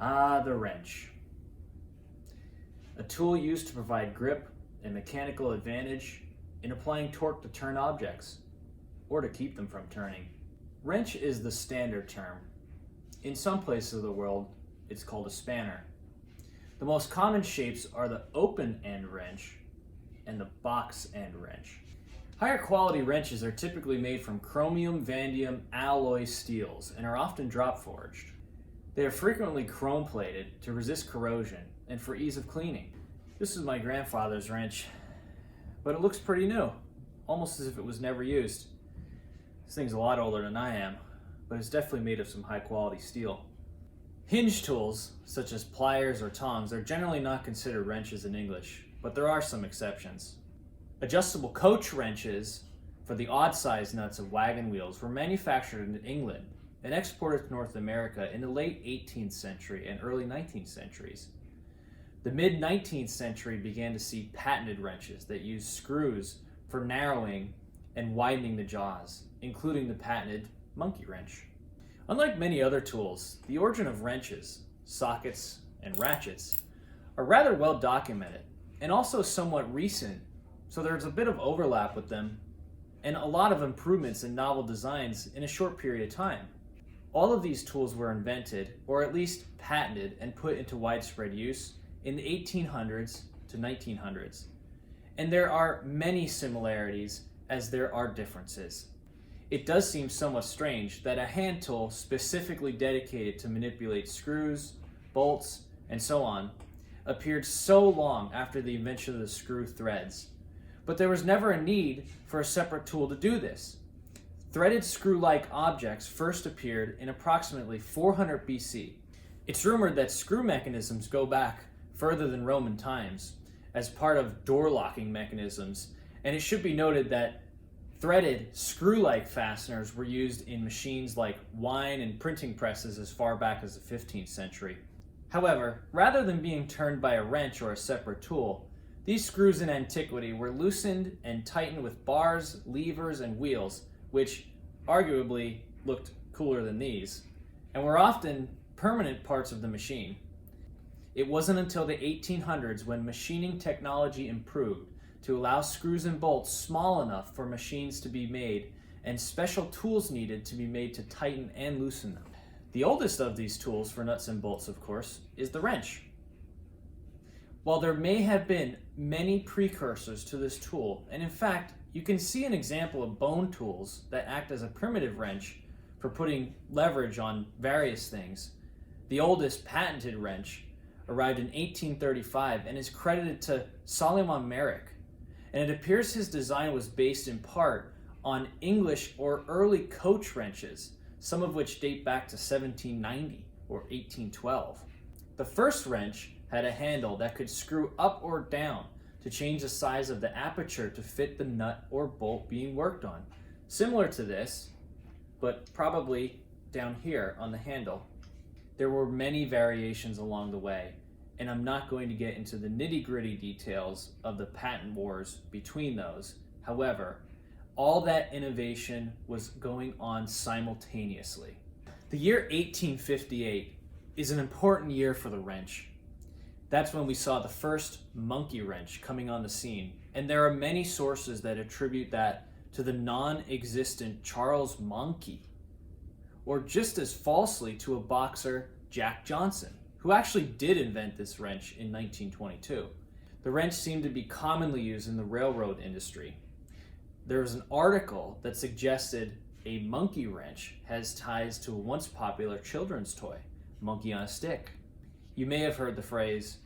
The wrench. A tool used to provide grip and mechanical advantage in applying torque to turn objects, or to keep them from turning. Wrench is the standard term. In some places of the world, it's called a spanner. The most common shapes are the open-end wrench and the box-end wrench. Higher quality wrenches are typically made from chromium, vanadium, alloy steels and are often drop forged. They are frequently chrome plated to resist corrosion and for ease of cleaning. This is my grandfather's wrench, but it looks pretty new, almost as if it was never used. This thing's a lot older than I am, but it's definitely made of some high quality steel. Hinge tools, such as pliers or tongs, are generally not considered wrenches in English, but there are some exceptions. Adjustable coach wrenches for the odd-sized nuts of wagon wheels were manufactured in England and exported to North America in the late 18th century and early 19th centuries. The mid-19th century began to see patented wrenches that used screws for narrowing and widening the jaws, including the patented monkey wrench. Unlike many other tools, the origin of wrenches, sockets, and ratchets are rather well documented and also somewhat recent, so there's a bit of overlap with them and a lot of improvements in novel designs in a short period of time. All of these tools were invented, or at least patented and put into widespread use in the 1800s to 1900s. And there are many similarities as there are differences. It does seem somewhat strange that a hand tool specifically dedicated to manipulate screws, bolts, and so on appeared so long after the invention of the screw threads. But there was never a need for a separate tool to do this. Threaded screw-like objects first appeared in approximately 400 BC. It's rumored that screw mechanisms go back further than Roman times as part of door locking mechanisms, and it should be noted that threaded screw-like fasteners were used in machines like wine and printing presses as far back as the 15th century. However, rather than being turned by a wrench or a separate tool, these screws in antiquity were loosened and tightened with bars, levers, and wheels, which arguably looked cooler than these, and were often permanent parts of the machine. It wasn't until the 1800s when machining technology improved to allow screws and bolts small enough for machines to be made and special tools needed to be made to tighten and loosen them. The oldest of these tools for nuts and bolts, of course, is the wrench. While there may have been many precursors to this tool, and in fact, you can see an example of bone tools that act as a primitive wrench for putting leverage on various things. The oldest patented wrench arrived in 1835 and is credited to Solomon Merrick, and it appears his design was based in part on English or early coach wrenches, some of which date back to 1790 or 1812. The first wrench had a handle that could screw up or down to change the size of the aperture to fit the nut or bolt being worked on. Similar to this, but probably down here on the handle. There were many variations along the way, and I'm not going to get into the nitty-gritty details of the patent wars between those. However, all that innovation was going on simultaneously. The year 1858 is an important year for the wrench. That's when we saw the first monkey wrench coming on the scene, and there are many sources that attribute that to the non-existent Charles Monkey, or just as falsely to a boxer, Jack Johnson, who actually did invent this wrench in 1922. The wrench seemed to be commonly used in the railroad industry. There was an article that suggested a monkey wrench has ties to a once popular children's toy, Monkey on a Stick. You may have heard the phrase,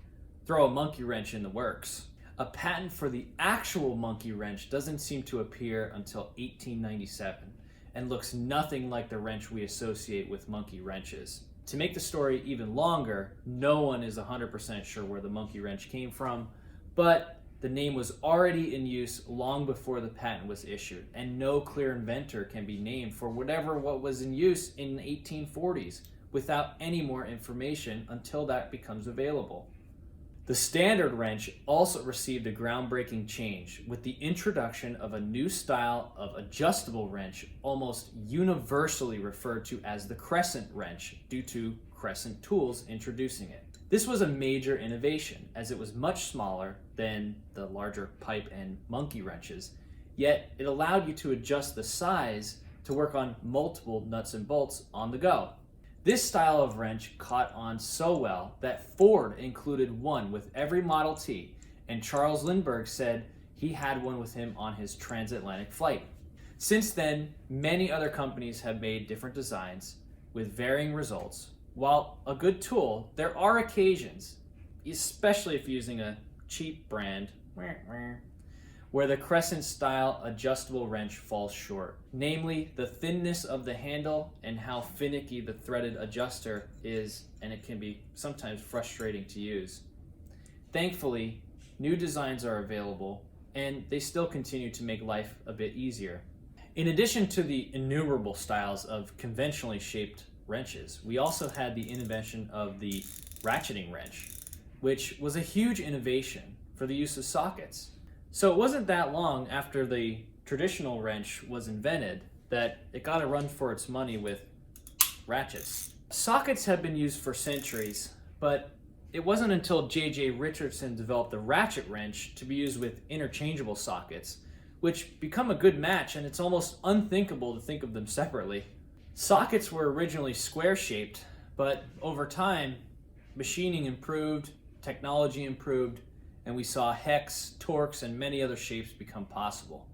throw a monkey wrench in the works. A patent for the actual monkey wrench doesn't seem to appear until 1897 and looks nothing like the wrench we associate with monkey wrenches. To make the story even longer, no one is 100% sure where the monkey wrench came from, but the name was already in use long before the patent was issued, and no clear inventor can be named for what was in use in the 1840s without any more information until that becomes available. The standard wrench also received a groundbreaking change with the introduction of a new style of adjustable wrench, almost universally referred to as the Crescent Wrench due to Crescent Tools introducing it. This was a major innovation as it was much smaller than the larger pipe and monkey wrenches, yet it allowed you to adjust the size to work on multiple nuts and bolts on the go. This style of wrench caught on so well that Ford included one with every Model T, and Charles Lindbergh said he had one with him on his transatlantic flight. Since then, many other companies have made different designs with varying results. While a good tool, there are occasions, especially if using a cheap brand, where the Crescent style adjustable wrench falls short, namely the thinness of the handle and how finicky the threaded adjuster is, and it can be sometimes frustrating to use. Thankfully, new designs are available and they still continue to make life a bit easier. In addition to the innumerable styles of conventionally shaped wrenches, we also had the invention of the ratcheting wrench, which was a huge innovation for the use of sockets. So it wasn't that long after the traditional wrench was invented that it got a run for its money with ratchets. Sockets have been used for centuries, but it wasn't until J.J. Richardson developed the ratchet wrench to be used with interchangeable sockets, which become a good match, and it's almost unthinkable to think of them separately. Sockets were originally square-shaped, but over time, machining improved, technology improved, and we saw hex, torques, and many other shapes become possible.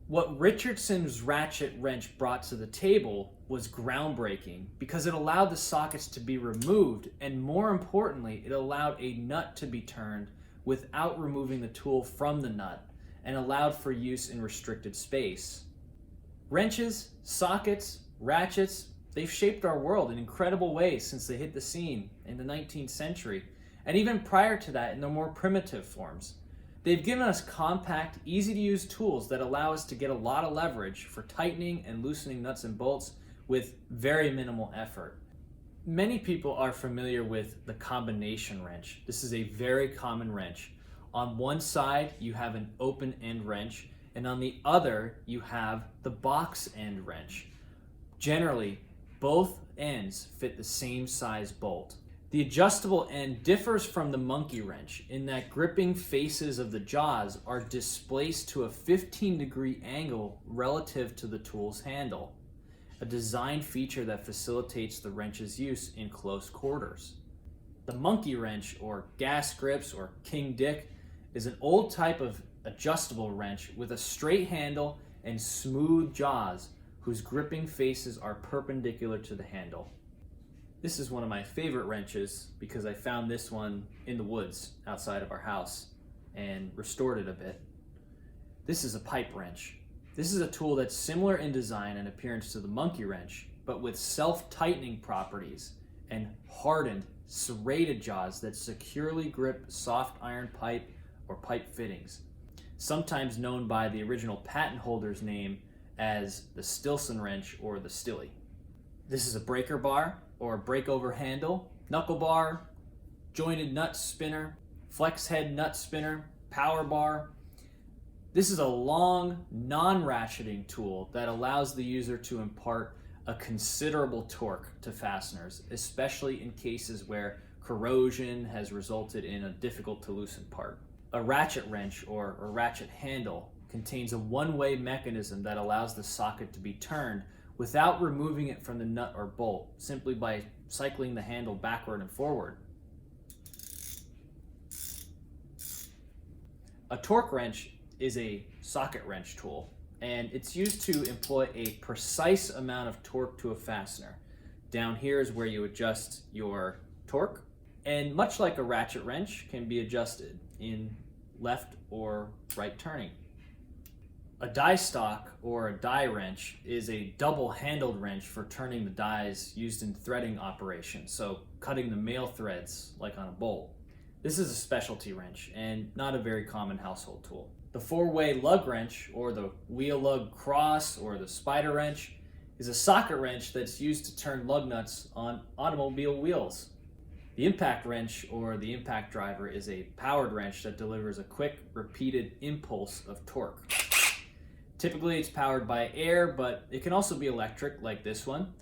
What Richardson's ratchet wrench brought to the table was groundbreaking because it allowed the sockets to be removed, and more importantly, it allowed a nut to be turned without removing the tool from the nut and allowed for use in restricted space. Wrenches, sockets, ratchets, they've shaped our world in incredible ways since they hit the scene in the 19th century. And even prior to that in their more primitive forms. They've given us compact, easy-to-use tools that allow us to get a lot of leverage for tightening and loosening nuts and bolts with very minimal effort. Many people are familiar with the combination wrench. This is a very common wrench. On one side, you have an open end wrench, and on the other, you have the box end wrench. Generally, both ends fit the same size bolt. The adjustable end differs from the monkey wrench in that gripping faces of the jaws are displaced to a 15-degree angle relative to the tool's handle, a design feature that facilitates the wrench's use in close quarters. The monkey wrench, or gas grips, or King Dick, is an old type of adjustable wrench with a straight handle and smooth jaws whose gripping faces are perpendicular to the handle. This is one of my favorite wrenches because I found this one in the woods outside of our house and restored it a bit. This is a pipe wrench. This is a tool that's similar in design and appearance to the monkey wrench, but with self-tightening properties and hardened, serrated jaws that securely grip soft iron pipe or pipe fittings, sometimes known by the original patent holder's name as the Stilson wrench or the Stilly. This is a breaker bar or breakover handle, knuckle bar, jointed nut spinner, flex head nut spinner, power bar. This is a long, non-ratcheting tool that allows the user to impart a considerable torque to fasteners, especially in cases where corrosion has resulted in a difficult to loosen part. A ratchet wrench or a ratchet handle contains a one-way mechanism that allows the socket to be turned without removing it from the nut or bolt, simply by cycling the handle backward and forward. A torque wrench is a socket wrench tool, and it's used to employ a precise amount of torque to a fastener. Down here is where you adjust your torque, and much like a ratchet wrench, can be adjusted in left or right turning. A die stock or a die wrench is a double-handled wrench for turning the dies used in threading operations, so cutting the male threads like on a bolt. This is a specialty wrench and not a very common household tool. The four-way lug wrench, or the wheel lug cross, or the spider wrench, is a socket wrench that's used to turn lug nuts on automobile wheels. The impact wrench, or the impact driver, is a powered wrench that delivers a quick, repeated impulse of torque. Typically it's powered by air, but it can also be electric, like this one.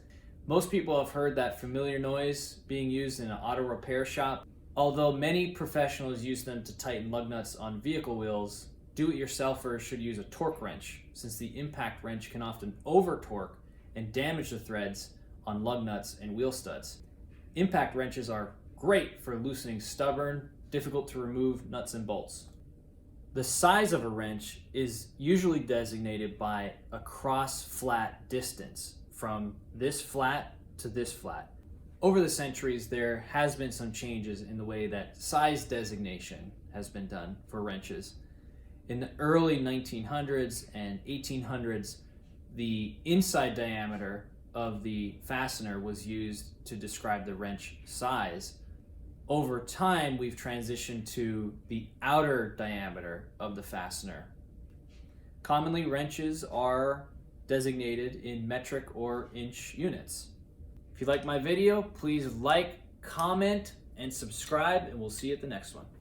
Most people have heard that familiar noise being used in an auto repair shop. Although many professionals use them to tighten lug nuts on vehicle wheels, do-it-yourselfers should use a torque wrench, since the impact wrench can often over-torque and damage the threads on lug nuts and wheel studs. Impact wrenches are great for loosening stubborn, difficult to remove nuts and bolts. The size of a wrench is usually designated by a cross-flat distance from this flat to this flat. Over the centuries, there has been some changes in the way that size designation has been done for wrenches. In the early 1900s and 1800s, the inside diameter of the fastener was used to describe the wrench size. Over time, we've transitioned to the outer diameter of the fastener. Commonly, wrenches are designated in metric or inch units. If you like my video, please like, comment, and subscribe, and we'll see you at the next one.